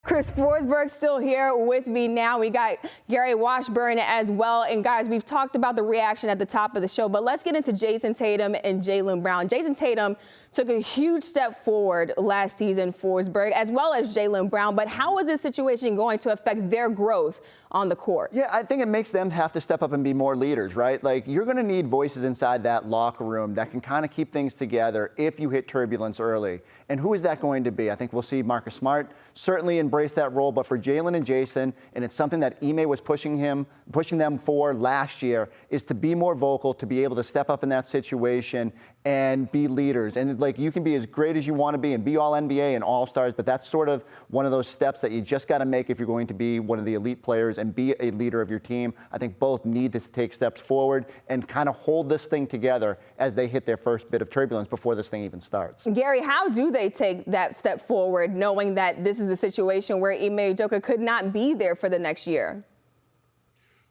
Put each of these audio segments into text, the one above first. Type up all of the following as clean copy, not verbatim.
Chris Forsberg still here with me now. We got Gary Washburn as well. And guys, we've talked about the reaction at the top of the show, but let's get into Jayson Tatum and Jaylen Brown. Jayson Tatum took a huge step forward last season, Forsberg, as well as Jaylen Brown. But how is this situation going to affect their growth on the court? Yeah, I think it makes them have to step up and be more leaders, right? Like, you're going to need voices inside that locker room that can kind of keep things together if you hit turbulence early. And who is that going to be? I think we'll see Marcus Smart certainly embrace that role. But for Jaylen and Jayson, and it's something that Ime was pushing them for last year, is to be more vocal, to be able to step up in that situation and be leaders. And like, you can be as great as you want to be and be all NBA and all stars, but that's sort of one of those steps that you just got to make if you're going to be one of the elite players and be a leader of your team. I think both need to take steps forward and kind of hold this thing together as they hit their first bit of turbulence before this thing even starts. Gary, how do they take that step forward, knowing that this is a situation where Ime Udoka could not be there for the next year?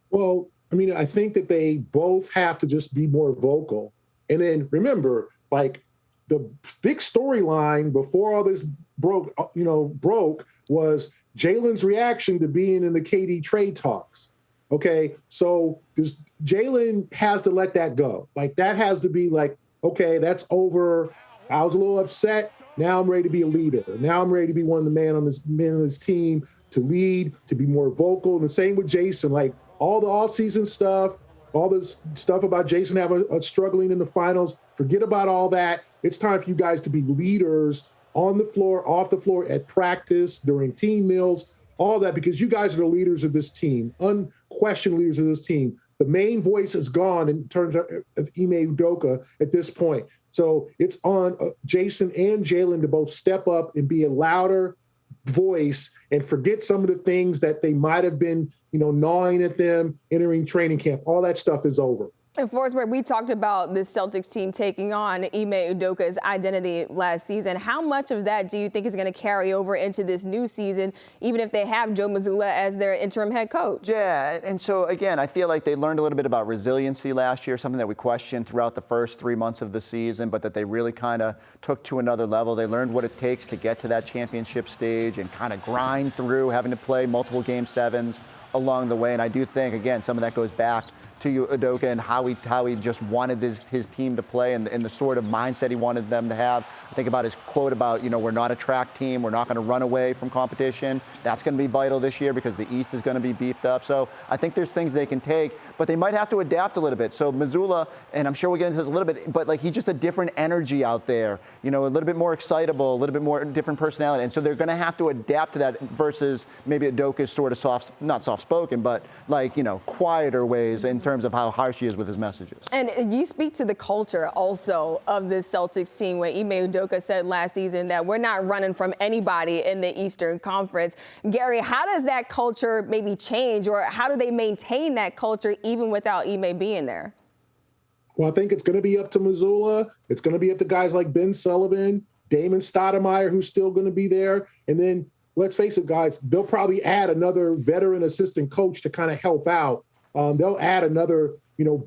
Well, I mean, I think that they both have to just be more vocal. And then remember, like, the big storyline before all this broke was Jaylen's reaction to being in the KD trade talks. Okay, so Jaylen has to let that go. Like, that has to be like, okay, that's over. I was a little upset. Now I'm ready to be a leader. Now I'm ready to be one of the men on this team, to lead, to be more vocal. And the same with Jayson. Like, all the offseason stuff, all this stuff about Jayson struggling in the finals, forget about all that. It's time for you guys to be leaders on the floor, off the floor, at practice, during team meals, all that, because you guys are the leaders of this team, unquestioned leaders of this team. The main voice is gone in terms of Ime Udoka at this point. So it's on Jayson and Jaylen to both step up and be a louder voice and forget some of the things that they might have been, gnawing at them entering training camp. All that stuff is over. And Forsberg, we talked about the Celtics team taking on Ime Udoka's identity last season. How much of that do you think is going to carry over into this new season, even if they have Joe Mazzulla as their interim head coach? Yeah, and so again, I feel like they learned a little bit about resiliency last year, something that we questioned throughout the first 3 months of the season, but that they really kind of took to another level. They learned what it takes to get to that championship stage and kind of grind through having to play multiple Game 7s along the way. And I do think, again, some of that goes back to Udoka and how he just wanted his team to play and the sort of mindset he wanted them to have. I think about his quote about, we're not a track team. We're not going to run away from competition. That's going to be vital this year because the East is going to be beefed up. So I think there's things they can take, but they might have to adapt a little bit. So Mazzulla, and I'm sure we'll get into this a little bit, but like, he's just a different energy out there, a little bit more excitable, a little bit more different personality. And so they're going to have to adapt to that versus maybe Udoka's sort of not soft-spoken, but like, quieter ways in terms of how harsh he is with his messages. And you speak to the culture also of the Celtics team, where Ime Udoka said last season that we're not running from anybody in the Eastern Conference. Gary, how does that culture maybe change, or how do they maintain that culture even without Ime being there? Well, I think it's going to be up to Mazzulla. It's going to be up to guys like Ben Sullivan, Damon Stoudemire, who's still going to be there. And then, let's face it, guys, they'll probably add another veteran assistant coach to kind of help out. They'll add another,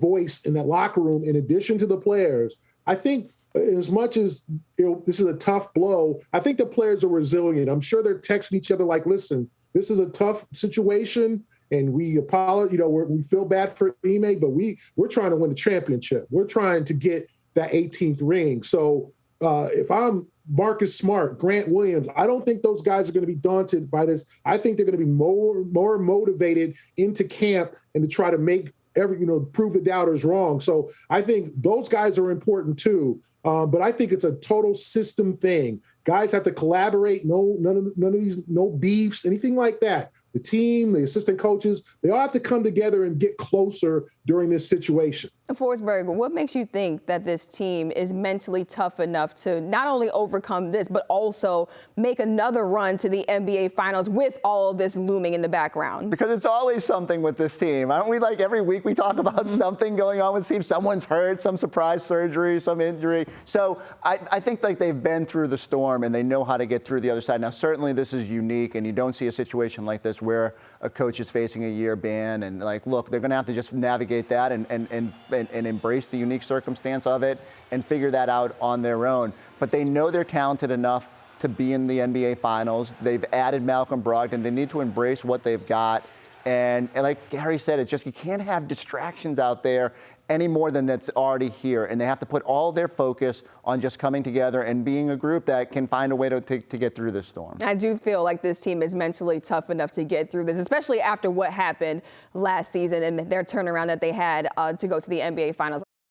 voice in that locker room in addition to the players. I think as much as this is a tough blow, I think the players are resilient. I'm sure they're texting each other like, listen, this is a tough situation, and we apologize. We feel bad for Ime, but we're trying to win the championship. We're trying to get that 18th ring. So if I'm Marcus Smart, Grant Williams, I don't think those guys are going to be daunted by this. I think they're going to be more motivated into camp and to try to make prove the doubters wrong. So I think those guys are important too. But I think it's a total system thing. Guys have to collaborate. None of these, no beefs, anything like that. The team, the assistant coaches, they all have to come together and get closer during this situation. Forsberg, what makes you think that this team is mentally tough enough to not only overcome this, but also make another run to the NBA Finals with all of this looming in the background? Because it's always something with this team. Aren't we, like, every week we talk about something going on with the team? Someone's hurt, some surprise surgery, some injury. So I think, like, they've been through the storm and they know how to get through the other side. Now, certainly this is unique, and you don't see a situation like this where a coach is facing a year ban, and like, look, they're going to have to just navigate that and embrace the unique circumstance of it and figure that out on their own. But they know they're talented enough to be in the NBA Finals. They've added Malcolm Brogdon. They need to embrace what they've got. And like Gary said, it's just you can't have distractions out there any more than that's already here. And they have to put all their focus on just coming together and being a group that can find a way to get through this storm. I do feel like this team is mentally tough enough to get through this, especially after what happened last season and their turnaround that they had to go to the NBA Finals.